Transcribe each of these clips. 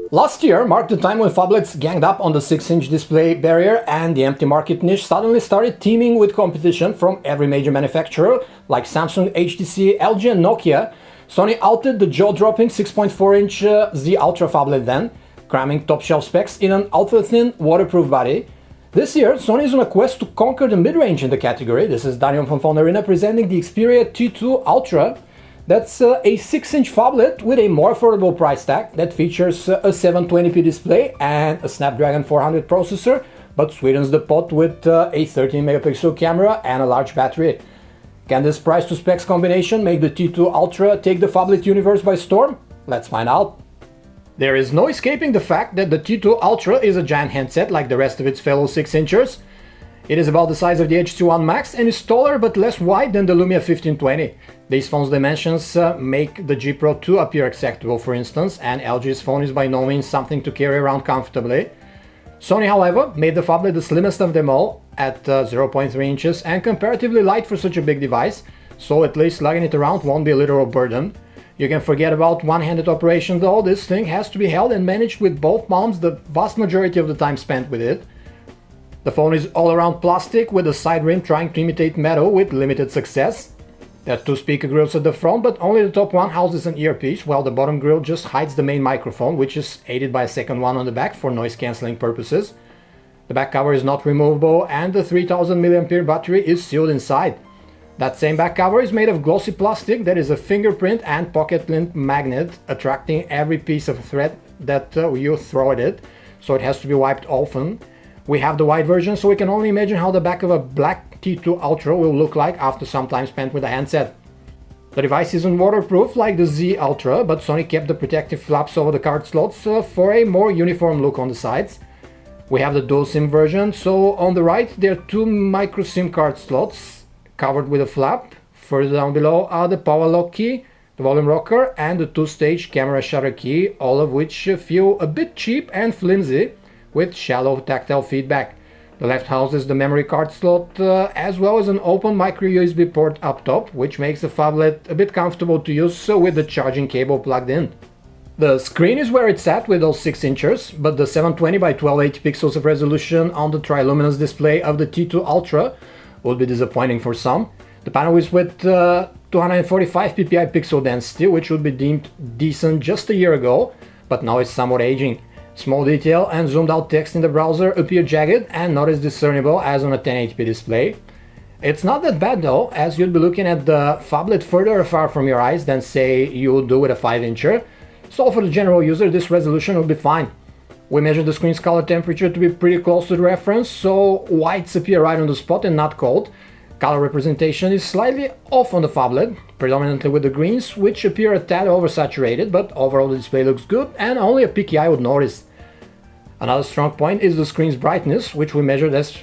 Last year marked the time when phablets ganged up on the 6-inch display barrier and the empty market niche suddenly started teeming with competition from every major manufacturer like Samsung, HTC, LG and Nokia. Sony outed the jaw-dropping 6.4-inch Z Ultra phablet then, cramming top-shelf specs in an ultra-thin, waterproof body. This year, Sony is on a quest to conquer the mid-range in the category. This is Daniel from Phone Arena presenting the Xperia T2 Ultra. That's a 6-inch phablet with a more affordable price tag that features a 720p display and a Snapdragon 400 processor, but sweetens the pot with a 13-megapixel camera and a large battery. Can this price to specs combination make the T2 Ultra take the phablet universe by storm? Let's find out. There is no escaping the fact that the T2 Ultra is a giant handset like the rest of its fellow 6-inchers. It is about the size of the HTC One Max and is taller but less wide than the Lumia 1520. These phone's dimensions make the G Pro 2 appear acceptable, for instance, and LG's phone is by no means something to carry around comfortably. Sony, however, made the phablet the slimmest of them all at 0.3 inches and comparatively light for such a big device, so at least lugging it around won't be a literal burden. You can forget about one-handed operation though. This thing has to be held and managed with both palms the vast majority of the time spent with it. The phone is all around plastic with the side rim trying to imitate metal with limited success. There are two speaker grills at the front, but only the top one houses an earpiece, while the bottom grill just hides the main microphone, which is aided by a second one on the back for noise cancelling purposes. The back cover is not removable and the 3000 mAh battery is sealed inside. That same back cover is made of glossy plastic that is a fingerprint and pocket lint magnet, attracting every piece of thread that you throw at it, so it has to be wiped often. We have the white version, so we can only imagine how the back of a black T2 Ultra will look like after some time spent with the handset. The device isn't waterproof like the Z Ultra, but Sony kept the protective flaps over the card slots for a more uniform look on the sides. We have the dual SIM version, so on the right there are two micro SIM card slots covered with a flap. Further down below are the power lock key, the volume rocker and the two-stage camera shutter key, all of which feel a bit cheap and flimsy, with shallow tactile feedback. The left houses the memory card slot as well as an open micro USB port up top, which makes the phablet a bit comfortable to use with the charging cable plugged in. The screen is where it's at with those 6-inchers, but the 720 by 1280 pixels of resolution on the triluminous display of the T2 Ultra would be disappointing for some. The panel is with 245 ppi pixel density, which would be deemed decent just a year ago, but now it's somewhat aging. Small detail and zoomed out text in the browser appear jagged and not as discernible as on a 1080p display. It's not that bad though, as you'd be looking at the phablet further afar from your eyes than say you would do with a 5-incher, so for the general user this resolution will be fine. We measured the screen's color temperature to be pretty close to the reference, so whites appear right on the spot and not cold. Color representation is slightly off on the phablet, predominantly with the greens, which appear a tad oversaturated, but overall the display looks good and only a picky eye would notice. Another strong point is the screen's brightness, which we measured as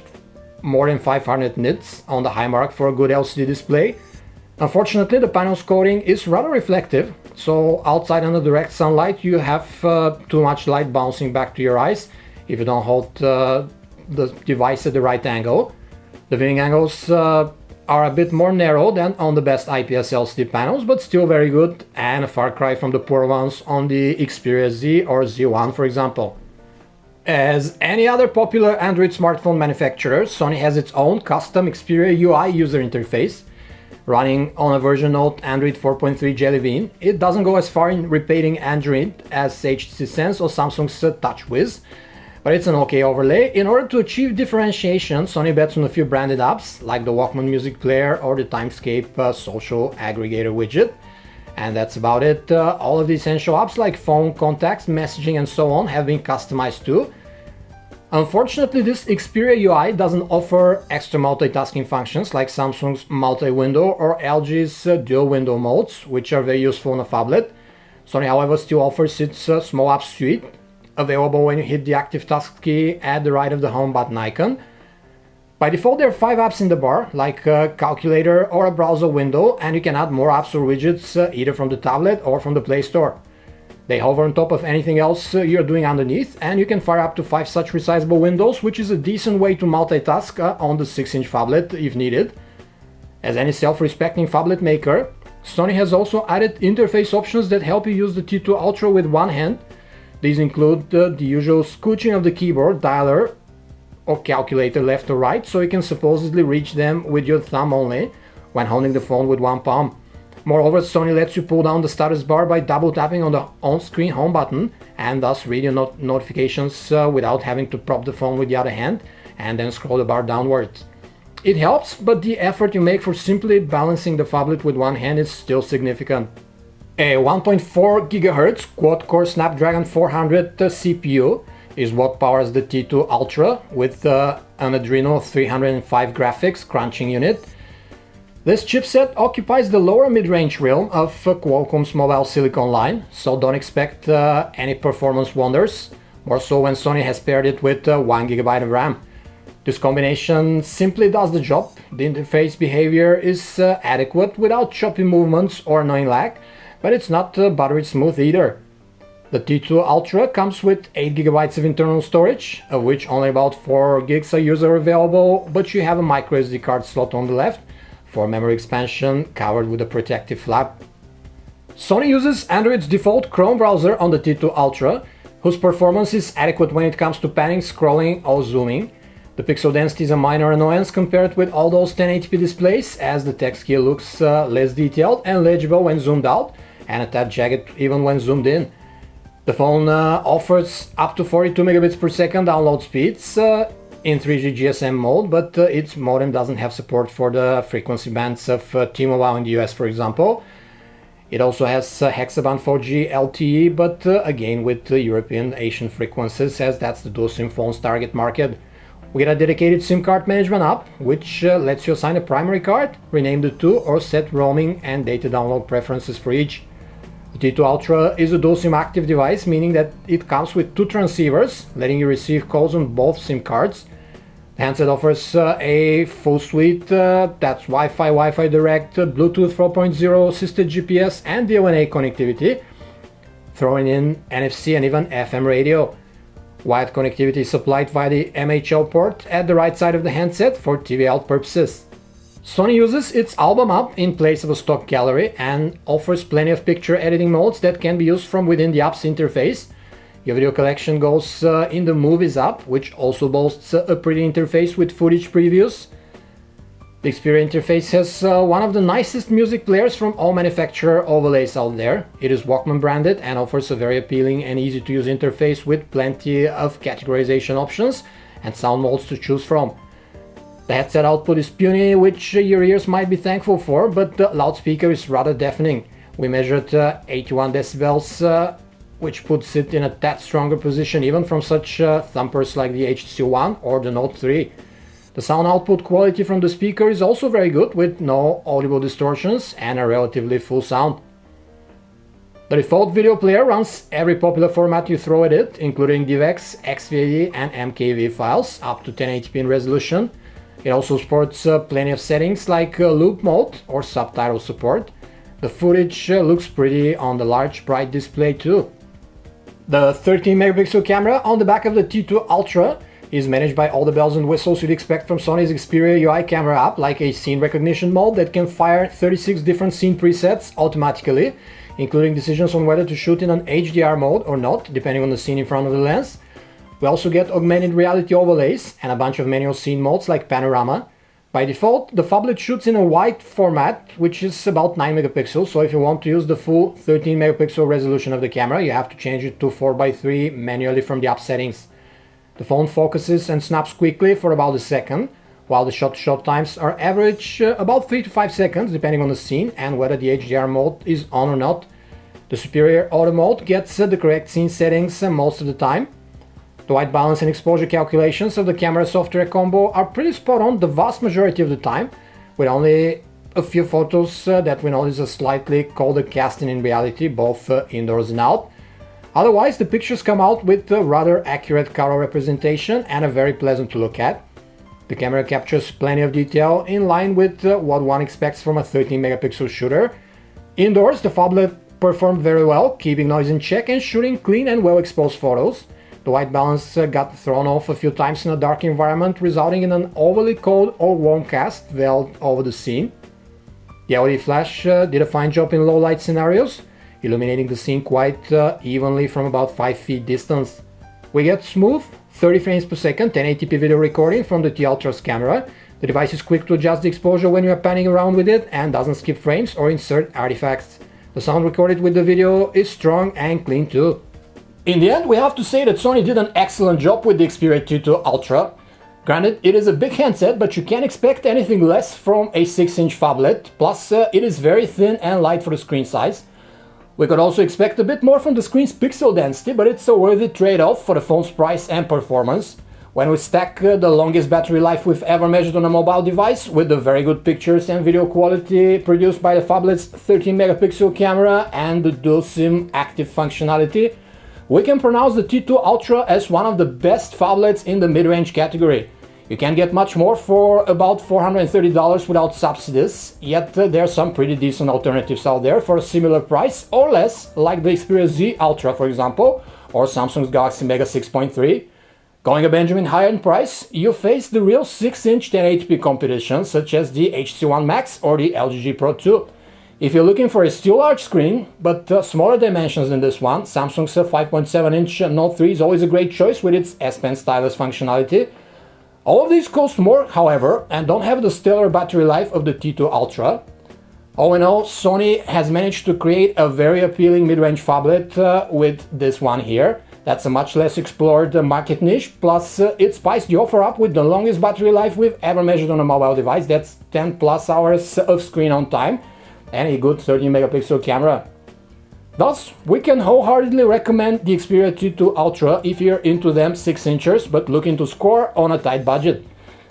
more than 500 nits on the high mark for a good LCD display. Unfortunately, the panel's coating is rather reflective, so outside under direct sunlight you have too much light bouncing back to your eyes if you don't hold the device at the right angle. The viewing angles are a bit more narrow than on the best IPS LCD panels, but still very good and a far cry from the poor ones on the Xperia Z or Z1 for example. As any other popular Android smartphone manufacturer, Sony has its own custom Xperia UI user interface. Running on a version note Android 4.3 Jelly Bean, it doesn't go as far in repeating Android as HTC Sense or Samsung's TouchWiz, but it's an okay overlay. In order to achieve differentiation, Sony bets on a few branded apps like the Walkman music player or the Timescape social aggregator widget. And that's about it. All of the essential apps like phone, contacts, messaging and so on have been customized too. Unfortunately, this Xperia UI doesn't offer extra multitasking functions like Samsung's multi-window or LG's dual window modes, which are very useful on a phablet. Sony, however, still offers its small apps suite, available when you hit the active task key at the right of the home button icon. By default, there are 5 apps in the bar, like a calculator or a browser window, and you can add more apps or widgets either from the tablet or from the Play Store. They hover on top of anything else you're doing underneath, and you can fire up to 5 such resizable windows, which is a decent way to multitask on the 6-inch phablet if needed. As any self-respecting phablet maker, Sony has also added interface options that help you use the T2 Ultra with one hand. These include the usual scooching of the keyboard, dialer or calculator left or right, so you can supposedly reach them with your thumb only when holding the phone with one palm. Moreover, Sony lets you pull down the status bar by double tapping on the on-screen home button and thus read your notifications without having to prop the phone with the other hand and then scroll the bar downwards. It helps, but the effort you make for simply balancing the phablet with one hand is still significant. A 1.4 GHz quad-core Snapdragon 400 CPU is what powers the T2 Ultra with an Adreno 305 graphics crunching unit. This chipset occupies the lower mid-range realm of Qualcomm's mobile silicon line, so don't expect any performance wonders, more so when Sony has paired it with 1 GB of RAM. This combination simply does the job. The interface behavior is adequate without choppy movements or annoying lag, but it's not buttery smooth either. The T2 Ultra comes with 8 GB of internal storage, of which only about 4 GB are user available, but you have a microSD card slot on the left for memory expansion covered with a protective flap. Sony uses Android's default Chrome browser on the T2 Ultra, whose performance is adequate when it comes to panning, scrolling or zooming. The pixel density is a minor annoyance compared with all those 1080p displays, as the text here looks less detailed and legible when zoomed out and a tad jagged even when zoomed in. The phone offers up to 42 megabits per second download speeds in 3G GSM mode, but its modem doesn't have support for the frequency bands of T-Mobile in the US, for example. It also has hexaband 4G LTE, but again with European Asian frequencies, as that's the dual SIM phone's target market. We get a dedicated SIM card management app, which lets you assign a primary card, rename the two, or set roaming and data download preferences for each. The T2 Ultra is a dual SIM active device, meaning that it comes with two transceivers, letting you receive calls on both SIM cards. The handset offers a full suite, that's Wi-Fi, Wi-Fi Direct, Bluetooth 4.0, assisted GPS and DLNA connectivity, throwing in NFC and even FM radio. Wired connectivity is supplied via the MHL port at the right side of the handset for TV out purposes. Sony uses its album app in place of a stock gallery and offers plenty of picture editing modes that can be used from within the app's interface. Your video collection goes in the Movies app, which also boasts a pretty interface with footage previews. The Xperia interface has one of the nicest music players from all manufacturer overlays out there. It is Walkman branded and offers a very appealing and easy to use interface with plenty of categorization options and sound modes to choose from. The headset output is puny, which your ears might be thankful for, but the loudspeaker is rather deafening. We measured 81 decibels, which puts it in a tad stronger position even from such thumpers like the HTC One or the Note 3. The sound output quality from the speaker is also very good, with no audible distortions and a relatively full sound. The default video player runs every popular format you throw at it, including DivX, XVAV and MKV files up to 1080p in resolution. It also supports plenty of settings like loop mode or subtitle support. The footage looks pretty on the large bright display too. The 13 megapixel camera on the back of the T2 Ultra is managed by all the bells and whistles you'd expect from Sony's Xperia UI camera app, like a scene recognition mode that can fire 36 different scene presets automatically, including decisions on whether to shoot in an HDR mode or not, depending on the scene in front of the lens. We also get augmented reality overlays and a bunch of manual scene modes like panorama. By default, the phablet shoots in a wide format, which is about 9 megapixels, so if you want to use the full 13 megapixel resolution of the camera, you have to change it to 4:3 manually from the app settings. The phone focuses and snaps quickly for about a second, while the shot-to-shot times are average about 3 to 5 seconds, depending on the scene and whether the HDR mode is on or not. The superior auto mode gets the correct scene settings most of the time. The white balance and exposure calculations of the camera software combo are pretty spot on the vast majority of the time, with only a few photos that we notice a slightly colder casting in reality, both indoors and out. Otherwise, the pictures come out with a rather accurate color representation and are very pleasant to look at. The camera captures plenty of detail in line with what one expects from a 13 megapixel shooter. Indoors, the phablet performed very well, keeping noise in check and shooting clean and well exposed photos. The white balance got thrown off a few times in a dark environment, resulting in an overly cold or warm cast veiled over the scene. The LED flash did a fine job in low light scenarios. illuminating the scene quite evenly from about 5 feet distance. We get smooth 30 frames per second 1080p video recording from the T Ultra's camera. The device is quick to adjust the exposure when you are panning around with it and doesn't skip frames or insert artifacts. The sound recorded with the video is strong and clean too. In the end, we have to say that Sony did an excellent job with the Xperia T2 Ultra. Granted, it is a big handset, but you can't expect anything less from a 6-inch phablet, plus it is very thin and light for the screen size. We could also expect a bit more from the screen's pixel density, but it's a worthy trade-off for the phone's price and performance. When we stack the longest battery life we've ever measured on a mobile device with the very good pictures and video quality produced by the phablet's 13 megapixel camera and the dual SIM active functionality, we can pronounce the T2 Ultra as one of the best phablets in the mid-range category. You can get much more for about $430 without subsidies, yet there are some pretty decent alternatives out there for a similar price or less, like the Xperia Z Ultra for example, or Samsung's Galaxy Mega 6.3. Going a Benjamin higher in price, you face the real 6-inch 1080p competition such as the HTC Max or the LG G Pro 2. If you're looking for a still large screen, but smaller dimensions than this one, Samsung's 5.7-inch Note 3 is always a great choice with its S Pen stylus functionality. All of these cost more, however, and don't have the stellar battery life of the T2 Ultra. All in all, Sony has managed to create a very appealing mid-range phablet with this one here. That's a much less explored market niche, plus it spiced the offer up with the longest battery life we've ever measured on a mobile device. That's 10 plus hours of screen on time and a good 13 megapixel camera. Thus, we can wholeheartedly recommend the Xperia T2 Ultra if you're into them 6-inchers but looking to score on a tight budget.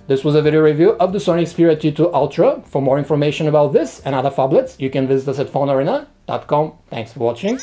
This was a video review of the Sony Xperia T2 Ultra. For more information about this and other phablets, you can visit us at phonearena.com. Thanks for watching.